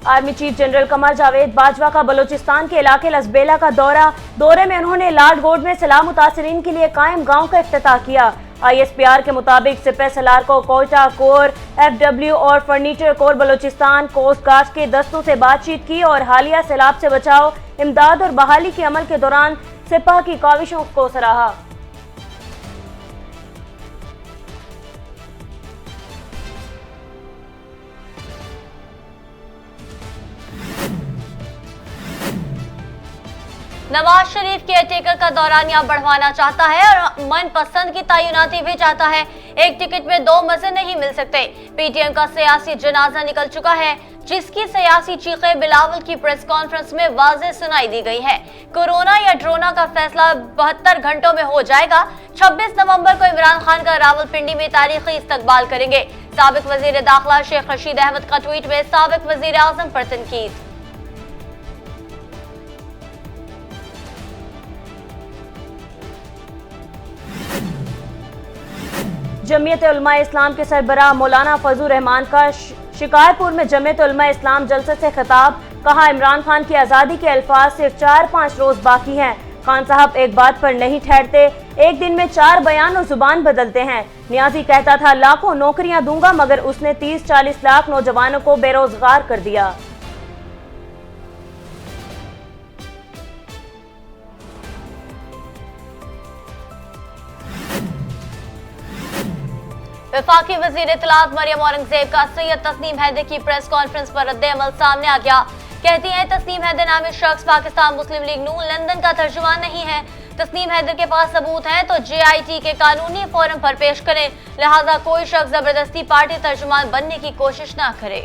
Army chief general Qamar Javed Bajwa का बलूचिस्तान के इलाके लसबेला का दौरे में उन्होंने लाडगोड में सैलाब मुतासरीन के लिए कायम गांव का इफ्तिताह किया। ISPR के मुताबिक सिपह सलार को कोयटा कोर, FW और frontier corps Balochistan coast guard के दस्तों से बातचीत की और हालिया सैलाब से बचाव, इमदाद और बहाली के अमल के दौरान सिपह की काविशों को सराहा। नवाज शरीफ केयरटेकर का दौरानिया बढ़वाना चाहता है और मनपसंद की तैनाती भी चाहता है। एक टिकट में दो मजे नहीं मिल सकते। पीटीएम का सियासी जनाजा निकल चुका है, जिसकी सियासी चीखें बिलावल की प्रेस कॉन्फ्रेंस में वाज़ेह सुनाई दी गई है। कोरोना या ड्रोना का फैसला 72 घंटों में हो जाएगा। 26 नवंबर को इमरान खान का रावलपिंडी में तारीखी इस्तकबाल करेंगे। साबिक वजीर दाखिला शेख रशीद अहमद का ट्वीट में साबिक वजीर आजम पर तनकीद। जमीयत उलमा इस्लाम के सरबराह मौलाना फजल रहमान का शिकारपुर में जमीयत उलमा इस्लाम जलसे से खिताब। कहा, इमरान खान की आज़ादी के अल्फाज सिर्फ 4-5 रोज बाकी हैं। खान साहब एक बात पर नहीं ठहरते, एक दिन में 4 बयान और जुबान बदलते हैं। नियाजी कहता था लाखों नौकरियां दूंगा, मगर उसने 30-40 लाख नौजवानों को बेरोजगार कर दिया। वफाकी वजीर इत्तलात मरियम औरंगजेब का सैयद तस्नीम हैदर की प्रेस कॉन्फ्रेंस पर रद्द-ए-अमल सामने आ गया। कहती हैं तस्नीम हैदर नामी शख्स पाकिस्तान मुस्लिम लीग नून लंदन का तर्जुमान नहीं है। तस्नीम हैदर के पास सबूत हैं तो JIT के कानूनी फोरम पर पेश करें, लिहाजा कोई शख्स जबरदस्ती पार्टी तर्जुमान बनने की कोशिश ना करे।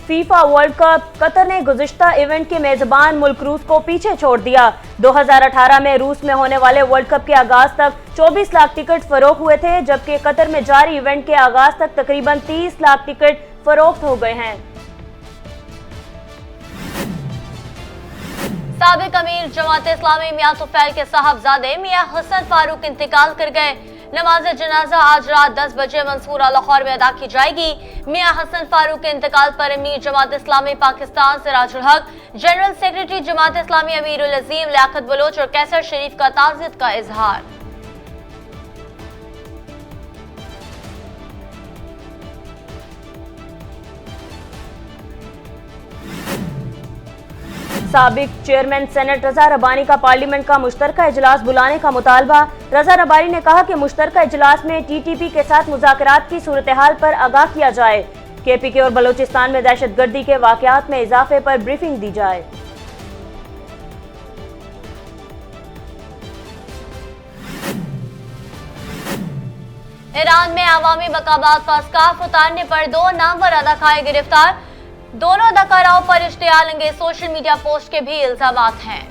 फीफा वर्ल्ड कप कतर ने गुज़िश्ता इवेंट के मेजबान मुल्क रूस को पीछे छोड़ दिया। 2018 में रूस में होने वाले वर्ल्ड कप के आगाज तक 24 लाख टिकट फरोख्त हुए थे, जबकि कतर में जारी इवेंट के आगाज तक तकरीबन 30 लाख टिकट फरोख्त हो गए हैं। साबिक अमीर जमात इस्लामी मियां तुफैल के साहबजादे मियां हसन फारूक इंतकाल कर गए। नमाज जनाजा आज रात 10 बजे मंसूरा लाहौर में अदा की जाएगी। मियां हसन फारूक के इंतकाल पर अमीर जमात इस्लामी पाकिस्तान सिराजुल हक, जनरल सेक्रेटरी जमात इस्लामी अमीरुल अजीम लियाकत बलोच और कैसर शरीफ का ताज़ियत का इजहार। साबिक चेयरमैन सेनेट रजा रबानी का पार्लियामेंट का मुश्तरका इजलास बुलाने का मुतालबा। रजा रबानी ने कहा कि मुश्तरका इजलास में TTP के साथ मुज़ाकरात की सूरत हाल पर आगाह किया जाए। KPK और बलूचिस्तान में दहशतगर्दी के वाकयात में इजाफे पर ब्रीफिंग दी जाए। ईरान में अवामी मकामात पर स्कार्फ उतारने पर 2 नामवर अदाकारें गिरफ्तार। दोनों अदाकाराओं पर इश्तियाल अंगेज सोशल मीडिया पोस्ट के भी इल्जामात हैं।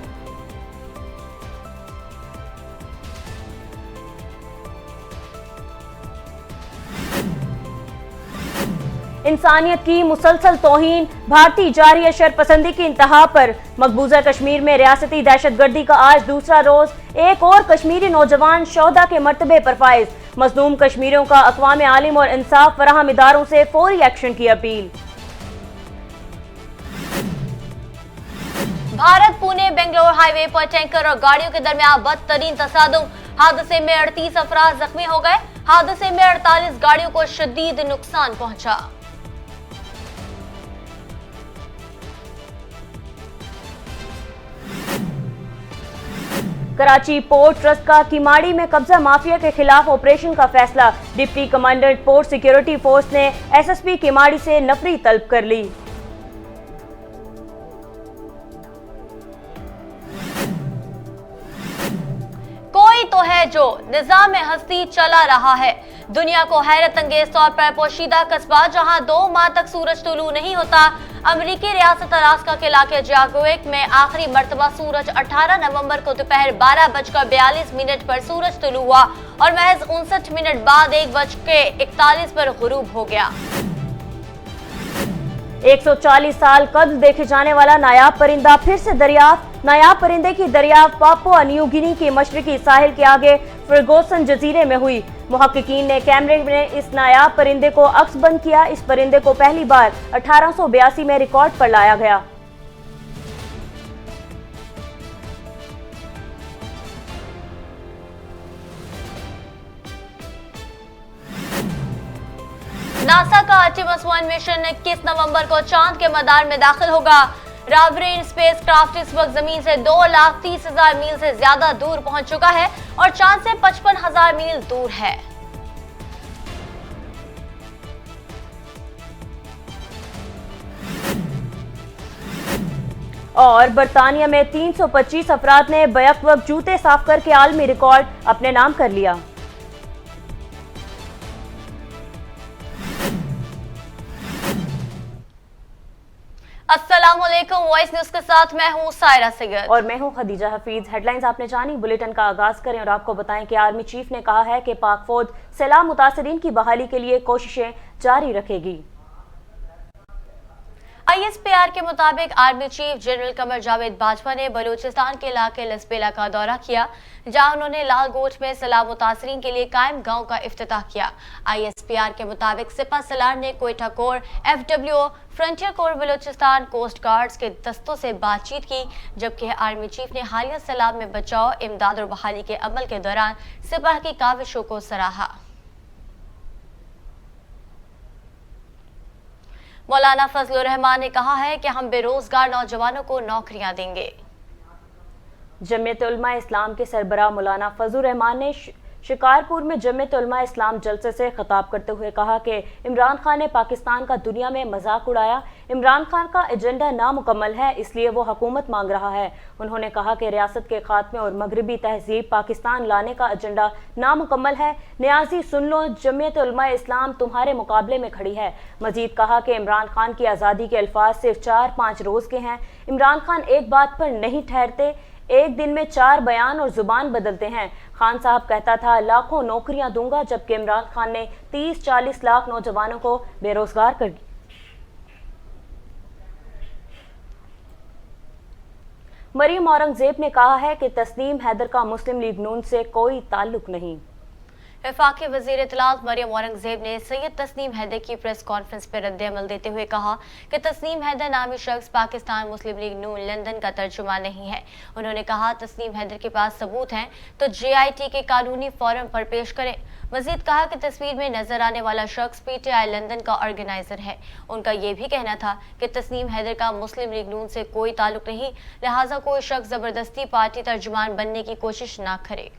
इंसानियत की मुसलसल तौहीन, भारतीय जारी शरपसंदी की इंतहा पर। मकबूजा कश्मीर में रियासती दहशतगर्दी का आज दूसरा रोज। एक और कश्मीरी नौजवान शोहदा के मर्तबे पर फाइज। मजलूम कश्मीरियों का अक़वाम आलिम और इंसाफ फराहम इदारों से फौरी एक्शन की अपील। भारत पुणे बेंगलोर हाईवे पर टैंकर और गाड़ियों के दरमियान बदतरीन तसादुम। हादसे में 38 अफराद जख्मी हो गए। हादसे में 48 गाड़ियों को शदीद नुकसान पहुंचा। कराची पोर्ट ट्रस्ट का किमाड़ी में कब्जा माफिया के खिलाफ ऑपरेशन का फैसला। Deputy commandant port security force ने SSP किमाड़ी से नफरी तलब कर ली। कोई तो है जो निजाम हस्ती चला रहा है। दुनिया को हैरत अंगेज तौर पर पोशीदा कस्बा जहां 2 माह तक सूरज तुलू नहीं होता। अमेरिकी रियासत अलास्का के इलाके जागोविक में आखिरी मर्तबा सूरज 18 नवंबर को दोपहर 12:42 पर सूरज तुलू हुआ और महज 59 मिनट बाद 1:41 पर गुरूब हो गया। 140 साल कब्ल देखे जाने वाला नायाब परिंदा फिर से दरियाफ्त। नायाब परिंदे की दरियाफ्त पापुआ न्यू गिनी के मशरकी साहिल के आगे फर्गोसन जजीरे में हुई। मुहक्किकीन ने कैमरे में इस नायाब परिंदे को अक्स बंद किया। इस परिंदे को पहली बार 1882 में रिकॉर्ड पर लाया गया। नासा का आर्टेमिस 1 मिशन 21 नवंबर को चांद के मदार में दाखिल होगा। रावरेन स्पेसक्राफ्ट इस वक्त जमीन से 2,30,000 मील से ज्यादा दूर पहुंच चुका है और चांद से 55,000 मील दूर है। और बर्तानिया में 325 अफराद ने बैक वक्त जूते साफ करके आलमी रिकॉर्ड अपने नाम कर लिया। अस्सलामुअलैकुम, वॉइस न्यूज के साथ मैं हूं सायरा सिगर और मैं हूं खदीजा हफीज। हेडलाइंस आपने जानी, बुलेटिन का आगाज करें और आपको बताएं कि आर्मी चीफ ने कहा है कि पाक फौज सैलाब मुतासरीन की बहाली के लिए कोशिशें जारी रखेगी। ISPR के मुताबिक army chief general Qamar Javed Bajwa ने बलूचिस्तान के इलाके लसबेला का दौरा किया, जहां उन्होंने लालकोट में सैलाब मुतासरीन के लिए कायम गांव का इफ्तिताह किया। ISPR के मुताबिक सिपा सलार ने Quetta corps, FWO, frontier corps Balochistan, coast guards के दस्तों से बातचीत की, जबकि आर्मी चीफ ने हालिया सैलाब में बचाव, इमदाद और बहाली के अमल के दौरान सिपा की काविशों को सराहा। मौलाना फजलुर रहमान ने कहा है कि हम बेरोजगार नौजवानों को नौकरियां देंगे। जमीयत उलमा इस्लाम के सरबराह मौलाना फजलुर रहमान ने शिकारपुर में जमीयत उलमा इस्लाम जलसे से खिताब करते हुए कहा कि इमरान खान ने पाकिस्तान का दुनिया में मजाक उड़ाया। इमरान खान का एजेंडा नामुकम्मल है, इसलिए वो हुकूमत मांग रहा है। उन्होंने कहा कि रियासत के खात्मे और मगरबी तहजीब पाकिस्तान लाने का एजेंडा नामुकम्मल है। न्याजी सुन लो, जमीयत उलमा इस्लाम तुम्हारे मुकाबले में खड़ी है। मजीद कहा कि इमरान खान की आज़ादी के अल्फाज सिर्फ 4-5 रोज़ के हैं। इमरान खान एक बात पर नहीं ठहरते, एक दिन में 4 बयान और जुबान बदलते हैं। खान साहब कहता था लाखों नौकरियां दूंगा, जबकि इमरान खान ने 30-40 लाख नौजवानों को बेरोजगार कर दिया। मरियम औरंगजेब ने कहा है कि तस्नीम हैदर का मुस्लिम लीग नून से कोई ताल्लुक नहीं। वफाकी वज़ीर इत्तलात मरियम औरंगजेब ने सैयद तस्नीम हैदर की प्रेस कॉन्फ्रेंस पर रद्द-ए-अमल देते हुए कहा कि तस्नीम हैदर नामी शख्स पाकिस्तान मुस्लिम लीग नून लंदन का तर्जुमा नहीं है। उन्होंने कहा तस्नीम हैदर के पास सबूत हैं तो JIT के कानूनी फोरम पर पेश करें। मजीद कहा कि तस्वीर में नजर आने वाला शख्स PTI लंदन का ऑर्गेनाइजर है। उनका यह भी कहना था कि तस्नीम हैदर का मुस्लिम लीग नून से कोई ताल्लुक नहीं, लिहाजा कोई शख्स जबरदस्ती पार्टी तर्जुमान बनने की कोशिश ना करे।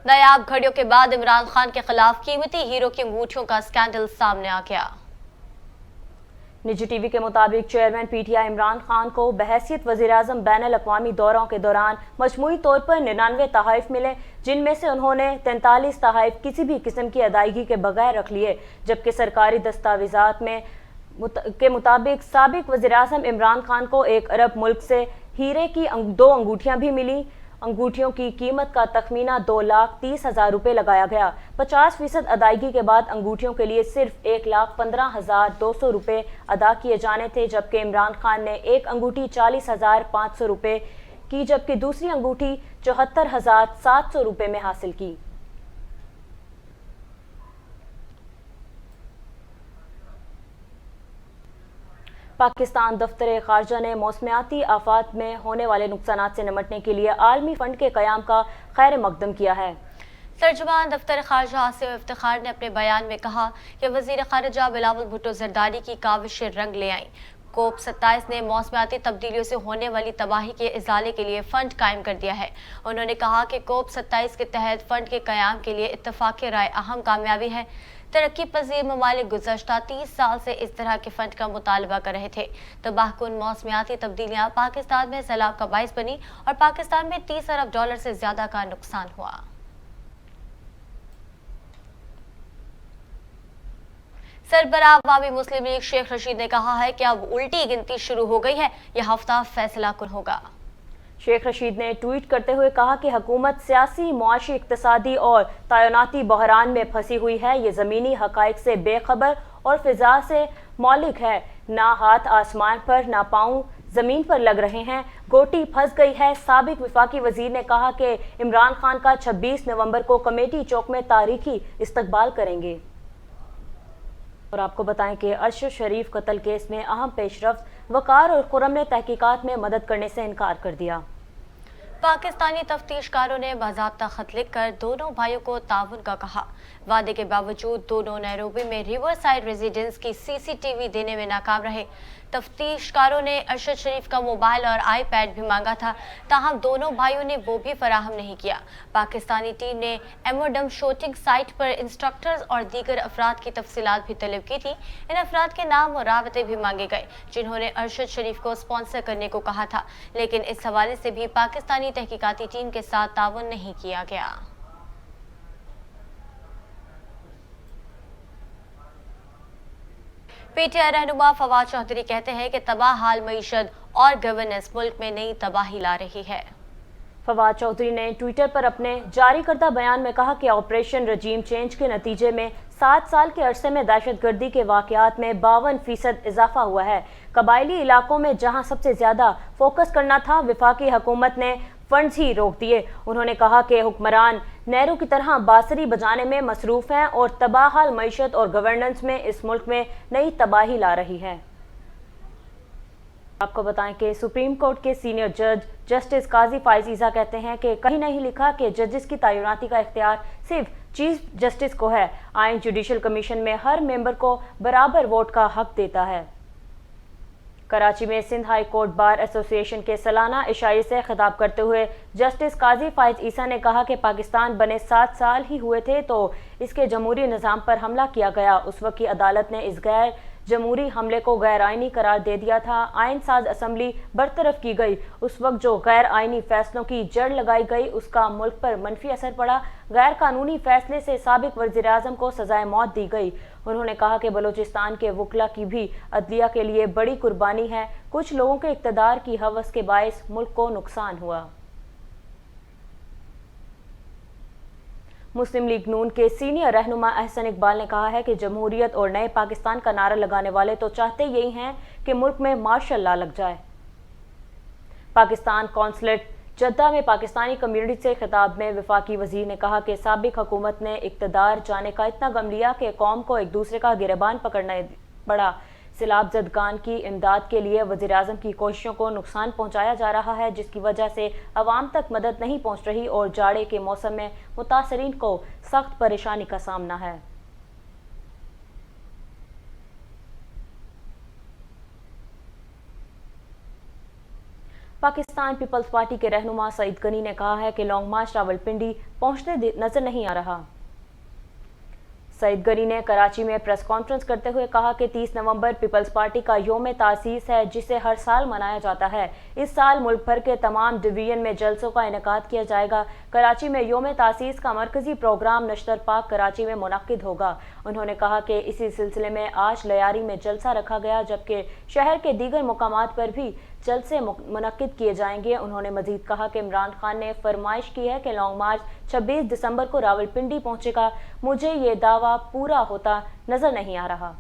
नायाब घड़ियों के बाद इमरान खान के खिलाफ कीमती हीरो की अंगूठियों का स्कैंडल सामने आ गया। निजी टीवी के मुताबिक चेयरमैन PTI इमरान खान को बहैसियत वज़ीर-ए-आज़म बैनुल-अक़वामी दौरों के दौरान मजमूई तौर पर 99 तोहफ़ मिले, जिनमें से उन्होंने 43 तोहफ़ किसी भी किस्म की अदायगी के बगैर रख लिए, जबकि सरकारी दस्तावेज़ात में के मुताबिक साबिक वज़ीर-ए-आज़म इमरान खान को एक अरब मुल्क से हीरे की 2 अंगूठियाँ भी मिली। अंगूठियों की कीमत का तखमीना 2,30,000 रुपये लगाया गया। 50% अदायगी के बाद अंगूठियों के लिए सिर्फ 1,15,200 रुपये अदा किए जाने थे, जबकि इमरान खान ने एक अंगूठी 40,500 रुपये की, जबकि दूसरी अंगूठी 74,700 रुपये में हासिल की। पाकिस्तान दफ्तर खारजा ने मौसमियाती आफात में होने वाले नुकसानात से निमटने के लिए आलमी फंड के क़याम का खैर मकदम किया है। तर्जुमान दफ्तर खारजा आसिम इफ्तिखार ने अपने बयान में कहा कि वज़ीर खारजा बिलावल भुट्टो जरदारी की काविशें रंग ले आईं। COP 27 ने मौसमियाती तब्दीलियों से होने वाली तबाही के इजाले के लिए फंड कायम कर दिया है। उन्होंने कहा कि COP 27 के तहत फंड के क़याम के लिए इत्तफाक़ राय अहम कामयाबी है। तरक्की पजीर ममालिक गुज़श्ता 30 साल से इस तरह के फंड का मुतालबा कर रहे थे। तबाहकुन मौसमियाती तब्दीलियाँ पाकिस्तान में सैलाब का बाइस बनी और पाकिस्तान में $30 अरब से ज्यादा का नुकसान हुआ। सरबराह अवामी मुस्लिम लीग शेख रशीद ने कहा है कि अब उल्टी गिनती शुरू हो गई है, यह हफ्ता फैसला कुन होगा। शेख रशीद ने ट्वीट करते हुए कहा कि हुकूमत सियासी, मुआशी, इक्तसादी और तयनाती बहरान में फंसी हुई है। ये ज़मीनी हकाइक से बेखबर और फिजा से मौलिक है। ना हाथ आसमान पर ना पाँव जमीन पर लग रहे हैं, गोटी फंस गई है। साबिक वफाकी वजीर ने कहा कि इमरान खान का 26 नवंबर को कमेटी चौक में तारीखी इस्तकबाल करेंगे। और आपको बताएं कि अरशद शरीफ कत्ल केस में अहम पेशरफ्त वकार और खुर्रम ने तहकीकात में मदद करने से इनकार कर दिया। पाकिस्तानी तफ्तीशकारों ने बाज़ाब्ता खत लिखकर दोनों भाइयों को ताउन का कहा। वादे के बावजूद दोनों नैरोबी में रिवर साइड रेजिडेंस की सीसीटीवी देने में नाकाम रहे। तफ्तीशकारों ने अरशद शरीफ का मोबाइल और आईपैड भी मांगा था, ताहम दोनों भाइयों ने वो भी फराहम नहीं किया। पाकिस्तानी टीम ने एमोडम शूटिंग साइट पर इंस्ट्रक्टर्स और दीगर अफराद की तफसीलात भी तलब की थी। इन अफराद के नाम और राबते भी मांगे गए जिन्होंने अरशद शरीफ को स्पॉन्सर करने को कहा था, लेकिन इस हवाले से भी पाकिस्तानी तहकीकाती टीम के साथ ताउन नहीं किया गया। पीटीआई रहनुमा फवाद चौधरी कहते हैं कि तबाह हाल मईशत और गवर्नेंस मुल्क में नई तबाही ला रही है। फवाद चौधरी ने ट्विटर पर अपने जारी करदा बयान में कहा कि ऑपरेशन रजीम चेंज के नतीजे में 7 साल के अरसे में दहशतगर्दी के वाकयात में 52% इजाफा हुआ है। कबायली इलाकों में जहां सबसे ज्यादा फोकस करना था, वफाकी हुकूमत ने फंड्स ही रोक दिए। उन्होंने कहा कि हुक्मरान नेहरू की तरह बांसुरी बजाने में मसरूफ हैं और तबाहाल मईशत और गवर्नेंस में इस मुल्क में नई तबाही ला रही है। आपको बताएं कि सुप्रीम कोर्ट के सीनियर जज जस्टिस काजी फाइज ईसा कहते हैं कि कहीं नहीं लिखा कि जजेस की तैनाती का इख्तियार सिर्फ चीफ जस्टिस को है। आइन जुडिशल कमीशन में हर मेंबर को बराबर वोट का हक देता है। कराची में Sindh high court bar association के सालाना इशारे से खिताब करते हुए जस्टिस काजी फाइज ईसा ने कहा कि पाकिस्तान बने 7 साल ही हुए थे तो इसके जमहूरी निज़ाम पर हमला किया गया। उस वक्त की अदालत ने इस गैर जमहूरी हमले को गैर आइनी करार दे दिया था। आइन साज असम्बली बरतरफ की गई। उस वक्त जो गैर आइनी फैसलों की जड़ लगाई गई उसका मुल्क पर मनफी असर पड़ा। गैर कानूनी फैसले से साबिक वज़ीर आज़म को सजाए मौत दी गई। उन्होंने कहा कि बलूचिस्तान के वकला की भी अदलिया के लिए बड़ी कुर्बानी है। कुछ लोगों के इक़्तिदार की हवस के बायस मुल्क को नुकसान हुआ। मुस्लिम लीग नून के सीनियर रहनुमा अहसन इकबाल ने कहा है कि जमहूरियत और नए पाकिस्तान का नारा लगाने वाले तो चाहते यही हैं कि मुल्क में मार्शल लॉ लग जाए। पाकिस्तान कौंसलेट जद्दा में पाकिस्तानी कम्युनिटी से खिताब में वफाकी वजीर ने कहा कि साबिक हुकूमत ने इक़्तिदार जाने का इतना गम लिया कि कौम को एक दूसरे का गिरबान पकड़ना पड़ा। सैलाब ज़दगान की इमदाद के लिए वज़ीर आज़म की कोशिशों को नुकसान पहुंचाया जा रहा है, जिसकी वजह से अवाम तक मदद नहीं पहुंच रही और जाड़े के मौसम में मुतासरीन को सख्त परेशानी का सामना है। पाकिस्तान पीपल्स पार्टी के रहनुमा सईद गनी ने कहा है कि लॉन्ग मार्च रावलपिंडी पहुंचते नजर नहीं आ रहा। सईद गनी ने कराची में प्रेस कॉन्फ्रेंस करते हुए कहा कि 30 नवंबर पीपल्स पार्टी का योम तासीस है, जिसे हर साल मनाया जाता है। इस साल मुल्क भर के तमाम डिवीजन में जलसों का इनेकाद किया जाएगा। कराची में योम तासीस का मरकजी प्रोग्राम नश्तर पाक कराची में मुनक्किद होगा। उन्होंने कहा कि इसी सिलसिले में आज लयारी में जलसा रखा गया, जबकि शहर के दीगर मुकामात पर भी जलसे मुनक्किद किए जाएंगे। उन्होंने मजीद कहा कि इमरान खान ने फरमाइश की है कि लॉन्ग मार्च 26 दिसंबर को रावलपिंडी पहुंचेगा। मुझे ये दावा पूरा होता नजर नहीं आ रहा।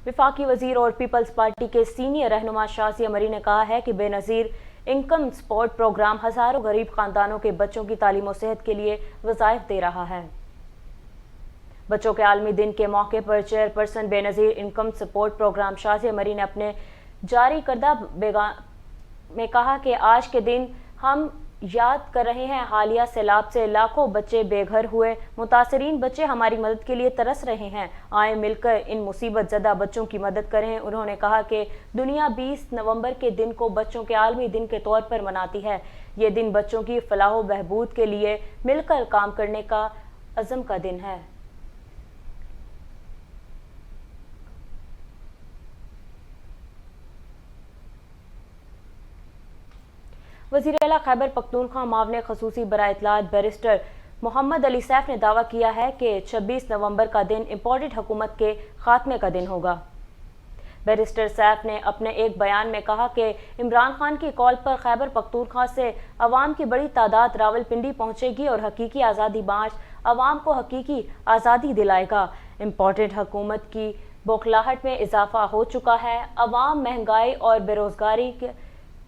वफाकी वजीर और पीपल्स पार्टी के सीनियर रहनुमा शाज़िया मरी ने कहा है कि बेनज़ीर इनकम सपोर्ट प्रोग्राम हजारों गरीब खानदानों के बच्चों की तालीम और सेहत के लिए वज़ाइफ दे रहा है। बच्चों के आलमी दिन के मौके पर chairperson Benazir income support programme Shazia Marri ने अपने जारी करदा में कहा कि आज के दिन हम याद कर रहे हैं हालिया सैलाब से लाखों बच्चे बेघर हुए। मुतासरीन बच्चे हमारी मदद के लिए तरस रहे हैं। आए मिलकर इन मुसीबत ज़दा बच्चों की मदद करें। उन्होंने कहा कि दुनिया 20 नवंबर के दिन को बच्चों के आलमी दिन के तौर पर मनाती है। ये दिन बच्चों की फलाह व बहबूद के लिए मिलकर काम करने का अज़म का दिन है। वज़ीर आला खैबर पख्तूनख्वा मावने खसूसी बराए इत्तलात बैरिस्टर मोहम्मद अली सैफ ने दावा किया है कि 26 नवंबर का दिन इम्पोर्टेड हुकूमत के खात्मे का दिन होगा। बैरिस्टर सैफ ने अपने एक बयान में कहा कि इमरान खान की कॉल पर खैबर पख्तूनख्वा से अवाम की बड़ी तादाद रावलपिंडी पहुंचेगी और हकीकी आज़ादी मार्च अवाम को हकीकी आज़ादी दिलाएगा। इम्पोर्टेंट हुकूमत की बौखलाहट में इजाफा हो चुका है। अवाम महंगाई और बेरोजगारी के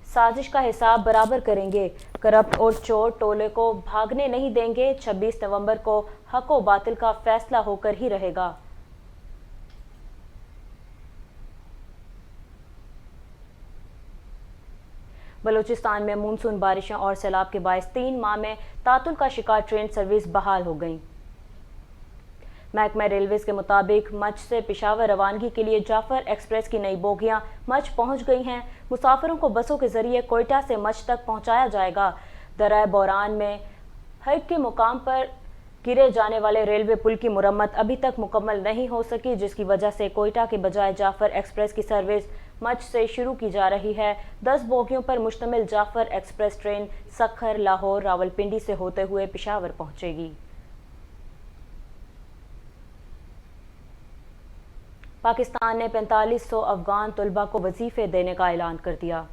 साजिश का हिसाब बराबर करेंगे। करप्ट और चोर टोले को भागने नहीं देंगे। 26 नवंबर को हक व बातिल का फैसला होकर ही रहेगा। बलूचिस्तान में मानसून बारिशों और सैलाब के बायस 3 माह में तातुल का शिकार ट्रेन सर्विस बहाल हो गई। महकमा रेलवेज के मुताबिक मच से पेशावर रवानगी के लिए जाफर एक्सप्रेस की नई बोगियां मच पहुंच गई हैं। मुसाफिरों को बसों के जरिए कोयटा से मच तक पहुंचाया जाएगा। दराए बोरान में हक के मुकाम पर गिरे जाने वाले रेलवे पुल की मुरम्मत अभी तक मुकम्मल नहीं हो सकी, जिसकी वजह से कोयटा के बजाय जाफर एक्सप्रेस की सर्विस मच से शुरू की जा रही है। 10 बोगियों पर मुश्तमिल जाफर एक्सप्रेस ट्रेन सखर, लाहौर, रावलपिंडी से होते हुए पेशावर पहुंचेगी। पाकिस्तान ने 4500 अफगान तलबा को वजीफे देने का ऐलान कर दिया।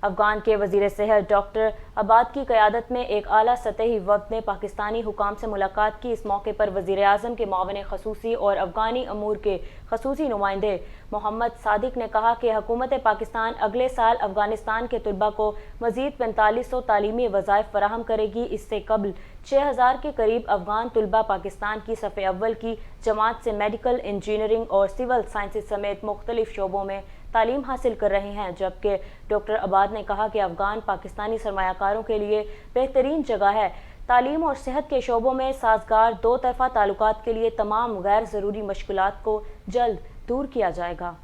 अफगान के वजीर सेहत डॉक्टर अबाद की क़यादत में एक आला सतही वफ़द ने पाकिस्तानी हुकाम से मुलाकात की। इस मौके पर वजीर आज़म के मुआविन खसूसी और अफगानी अमूर के खसूसी नुमाइंदे मोहम्मद सादिक ने कहा कि हुकूमत पाकिस्तान अगले साल अफगानिस्तान के तलबा को मज़ीद 4500 तालीमी वज़ाइफ फराहम करेगी। इससे कबल 6000 के करीब अफगान तलबा पाकिस्तान की सफ़े अव्वल की जमात से मेडिकल, इंजीनियरिंग और सिविल साइंसेज समेत मुख्तलिफ शोबों में तालीम हासिल कर रहे हैं। जबकि डॉक्टर अबाद ने कहा कि अफगान पाकिस्तानी सरमायाकारों के लिए बेहतरीन जगह है। तालीम और सेहत के शोबों में साजगार दो तरफा ताल्लुकात के लिए तमाम गैर ज़रूरी मुश्किलात को जल्द दूर किया जाएगा।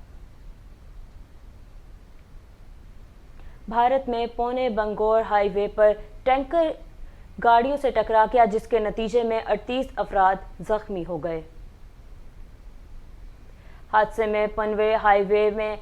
भारत में पुणे बंगौर हाईवे पर टैंकर गाड़ियों से टकरा गया, जिसके नतीजे में 38 अफराद जख्मी हो गए। हादसे में पनवे हाईवे में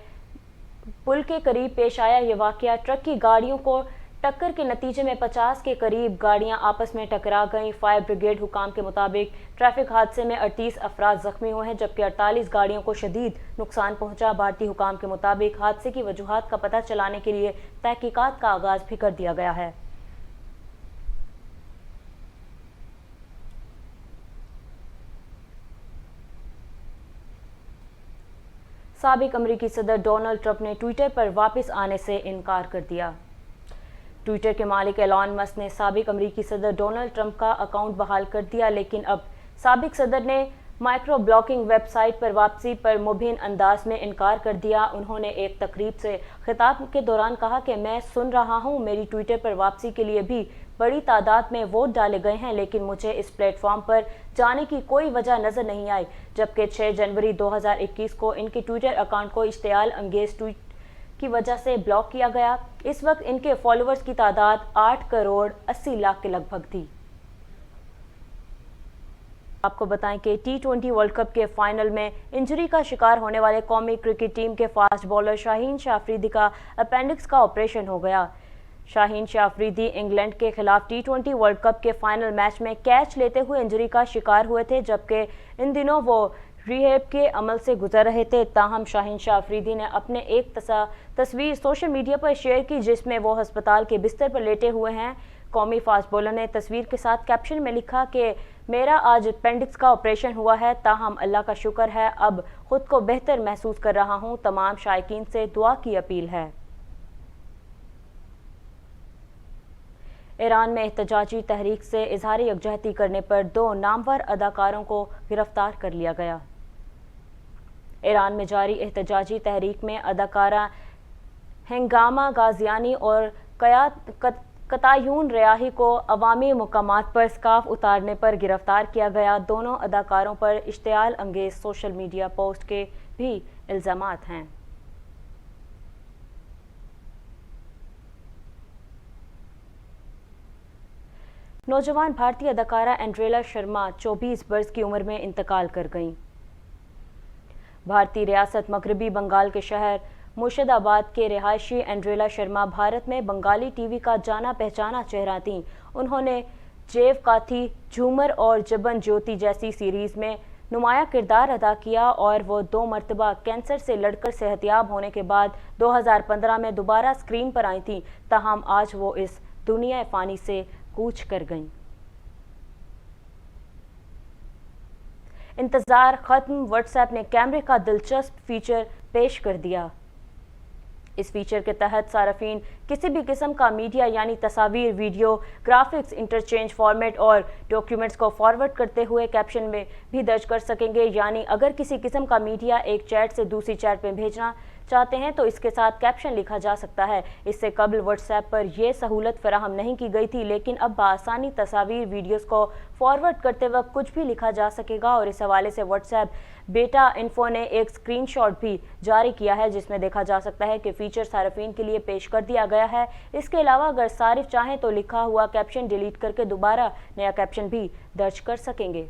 पुल के करीब पेश आया ये वाकया। ट्रक की गाड़ियों को टक्कर के नतीजे में 50 के करीब गाड़ियां आपस में टकरा गईं। फायर ब्रिगेड हुकाम के मुताबिक ट्रैफिक हादसे में 38 अफराद जख्मी हुए हैं, जबकि 48 गाड़ियों को शदीद नुकसान पहुंचा। भारतीय हुकाम के मुताबिक हादसे की वजूहात का पता चलाने के लिए तहकीकात का आगाज भी कर दिया गया है। साबिक अमेरिकी सदर डोनाल्ड ट्रंप ने ट्विटर पर वापस आने से इनकार कर दिया। ट्विटर के मालिक एलॉन मस्क ने साबिक अमेरिकी सदर डोनाल्ड ट्रंप का अकाउंट बहाल कर दिया, लेकिन अब साबिक सदर ने माइक्रो ब्लॉगिंग वेबसाइट पर वापसी पर मुबीन अंदाज में इनकार कर दिया। उन्होंने एक तकरीब से खिताब के दौरान कहा कि मैं सुन रहा हूं, मेरी ट्विटर पर वापसी के लिए भी बड़ी तादाद में वोट डाले गए हैं, लेकिन मुझे इस प्लेटफॉर्म पर जाने की कोई वजह नजर नहीं आई। जबकि 6 जनवरी 2021 को इनके ट्विटर अकाउंट को इश्तियाल अंगेज ट्वीट की वजह से ब्लॉक किया गया। इस वक्त इनके फॉलोअर्स की तादाद 8 करोड़ 80 लाख के लगभग थी। आपको बताएं कि T20 वर्ल्ड कप के फाइनल में इंजरी का शिकार होने वाले कौमी क्रिकेट टीम के फास्ट बॉलर शाहीन शाह अफरीदी का अपेंडिक्स का ऑपरेशन हो गया। शाहीन शाह अफरीदी इंग्लैंड के खिलाफ T20 वर्ल्ड कप के फाइनल मैच में कैच लेते हुए इंजरी का शिकार हुए थे, जबकि इन दिनों वो रिहेब के अमल से गुजर रहे थे। ताहम शाहीन शाह अफरीदी ने अपने एक तस्वीर सोशल मीडिया पर शेयर की, जिसमें वो अस्पताल के बिस्तर पर लेटे हुए हैं। कौमी फास्ट बॉलर ने तस्वीर के साथ कैप्शन में लिखा कि मेरा आज अपेंडिक्स का ऑपरेशन हुआ है, ताहम अल्लाह का शुक्र है अब खुद को बेहतर महसूस कर रहा हूं। तमाम शायकीन से दुआ की अपील है। ईरान में एहतजाजी तहरीक से इजहार यकजहती करने पर 2 नामवर अदाकारों को गिरफ्तार कर लिया गया। ईरान में जारी एहतजाजी तहरीक में अदाकारा हंगामा गाजियानी और कतायून रियाही को अवामी मुकामात पर स्कार्फ उतारने पर गिरफ्तार किया गया। दोनों अदाकारों पर इश्तियाल अंगेज सोशल मीडिया पोस्ट के भी इल्जामात हैं। नौजवान भारतीय अदाकारा एंड्रेला शर्मा 24 बरस की उम्र में इंतकाल कर गईं। भारतीय रियासत मगरबी बंगाल के शहर मुर्शिदाबाद के रिहायशी एंड्रेला शर्मा भारत में बंगाली टीवी का जाना पहचाना चेहरा थीं। उन्होंने जेव काथी, झूमर और जबन ज्योति जैसी सीरीज में नुमाया किरदार अदा किया और वो 2 मरतबा कैंसर से लड़कर सेहतयाब होने के बाद 2015 में दोबारा स्क्रीन पर आई थीं, ताहम आज वो इस दुनिया फ़ानी से कूच कर गईं। इंतज़ार ख़त्म, व्हाट्सएप ने कैमरे का दिलचस्प फीचर पेश कर दिया। इस फीचर के तहत सार्फिन किसी भी किस्म का मीडिया यानी तस्वीर, वीडियो, ग्राफिक्स, इंटरचेंज फॉर्मेट और डॉक्यूमेंट्स को फॉरवर्ड करते हुए कैप्शन में भी दर्ज कर सकेंगे। यानी अगर किसी किस्म का मीडिया एक चैट से दूसरी चैट में भेजना चाहते हैं तो इसके साथ कैप्शन लिखा जा सकता है। इससे कबल व्हाट्सएप पर यह सहूलत फराहम नहीं की गई थी, लेकिन अब बआसानी तस्वीर, वीडियोस को फॉरवर्ड करते वक्त कुछ भी लिखा जा सकेगा। और इस हवाले से व्हाट्सएप बेटा इन्फो ने एक स्क्रीनशॉट भी जारी किया है, जिसमें देखा जा सकता है कि फीचर सार्फिन के लिए पेश कर दिया गया है। इसके अलावा अगर सारिफ चाहें तो लिखा हुआ कैप्शन डिलीट करके दोबारा नया कैप्शन भी दर्ज कर सकेंगे।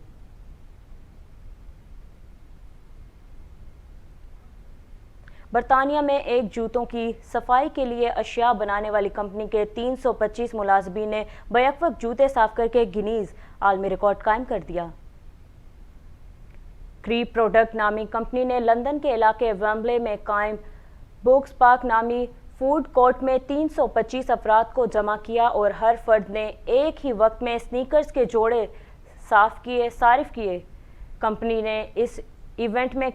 बरतानिया में एक जूतों की सफाई के लिए अशिया बनाने वाली कंपनी के 325 मुलाजमीन ने बैक वक्त जूते साफ करके गिनीज आलमी रिकॉर्ड कायम कर दिया। क्रीप प्रोडक्ट नामी कंपनी ने लंदन के इलाके वेम्बले में कायम बुक्स पार्क नामी फूड कोर्ट में 325 अफराद को जमा किया और हर फर्द ने एक ही वक्त में स्नीकर्स के जोड़े सारिफ किए। कंपनी ने इस इवेंट में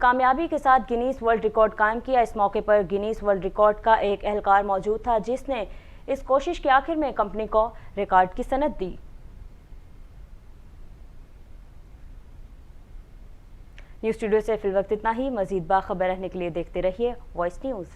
कामयाबी के साथ गिनीज वर्ल्ड रिकॉर्ड कायम किया। इस मौके पर गिनीज वर्ल्ड रिकॉर्ड का एक एहलकार मौजूद था, जिसने इस कोशिश के आखिर में कंपनी को रिकॉर्ड की सनद दी। न्यूज़ स्टूडियो से फिलवक्त इतना ही। मजीद बाखबर रहने के लिए देखते रहिए वॉइस न्यूज़।